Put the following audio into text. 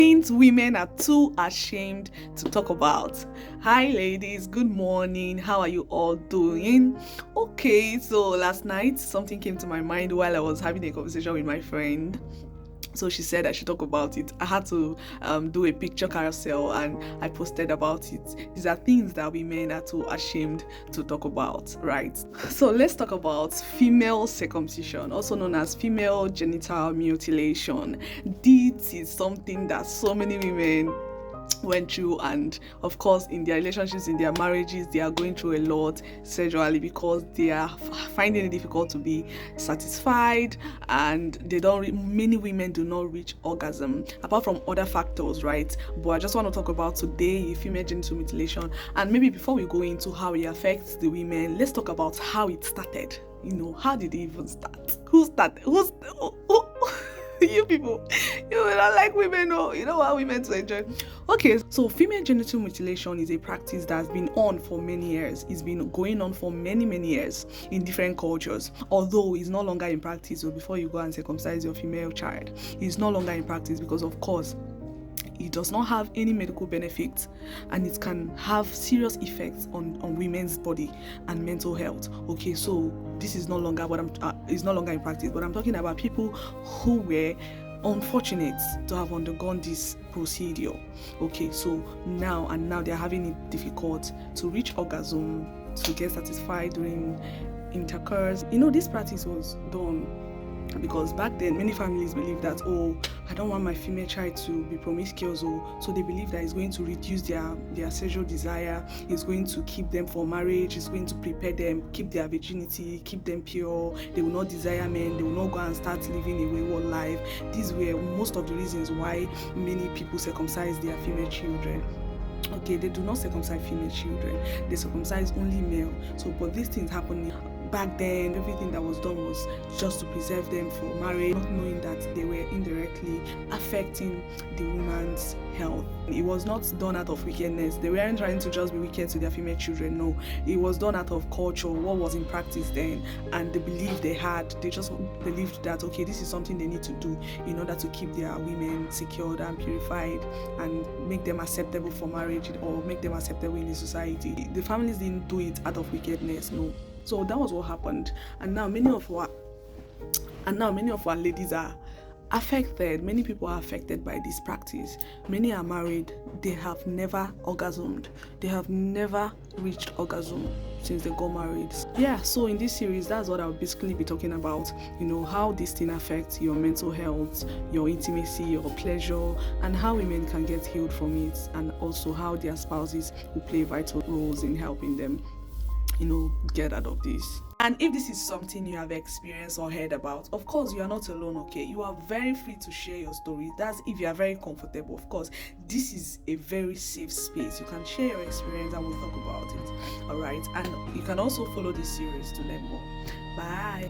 Things women are too ashamed to talk about. Hi ladies, good morning. How are you all doing? Okay, so last night something came to my mind while I was having a conversation with my friend. So she said I should talk about it. I had to do a picture carousel and I posted about it. These are things that women are too ashamed to talk about, right? So let's talk about female circumcision, also known as female genital mutilation. This is something that so many women went through, and of course in their relationships, in their marriages, they are going through a lot sexually because they are finding it difficult to be satisfied, and many women do not reach orgasm apart from other factors, right? But I just want to talk about today female genital mutilation. And maybe before we go into how it affects the women, let's talk about how it started. How did it even start? Who started? You people, you will not like women, no. You know what women to enjoy. Okay, so female genital mutilation is a practice that's been on for many years. It's been going on for many years in different cultures. Although it's no longer in practice, so before you go and circumcise your female child, it's no longer in practice because, of course, it does not have any medical benefits, and it can have serious effects on women's body and mental health. Okay, so this is no longer is no longer in practice, but I'm talking about people who were unfortunate to have undergone this procedure. Okay, so now they're having it difficult to reach orgasm, to get satisfied during intercourse. This practice was done because back then many families believe that, I don't want my female child to be promiscuous, so they believe that it's going to reduce their sexual desire, it's going to keep them for marriage, it's going to prepare them, keep their virginity, keep them pure, they will not desire men, they will not go and start living a wayward life. These were most of the reasons why many people circumcise their female children. Okay, they do not circumcise female children, they circumcise only male. So but these things happening back then, everything that was done was just to preserve them for marriage, not knowing that they were indirectly affecting the woman's health. It was not done out of wickedness. They weren't trying to just be wicked to their female children. No, it was done out of culture, what was in practice then, and the belief they had. They just believed that, okay, this is something they need to do in order to keep their women secured and purified and make them acceptable for marriage or make them acceptable in the society. The families didn't do it out of wickedness, no. So that was what happened, and now many of our ladies are affected. Many people are affected by this practice. Many are married, they have never orgasmed, they have never reached orgasm since they got married. Yeah, so in this series, that's what I'll basically be talking about. How this thing affects your mental health, your intimacy, your pleasure, and how women can get healed from it, and also how their spouses will play vital roles in helping them get out of this. And if this is something you have experienced or heard about, of course you are not alone. Okay, you are very free to share your story. That's if you are very comfortable. Of course, this is a very safe space. You can share your experience and we'll talk about it. All right, and you can also follow this series to learn more. Bye.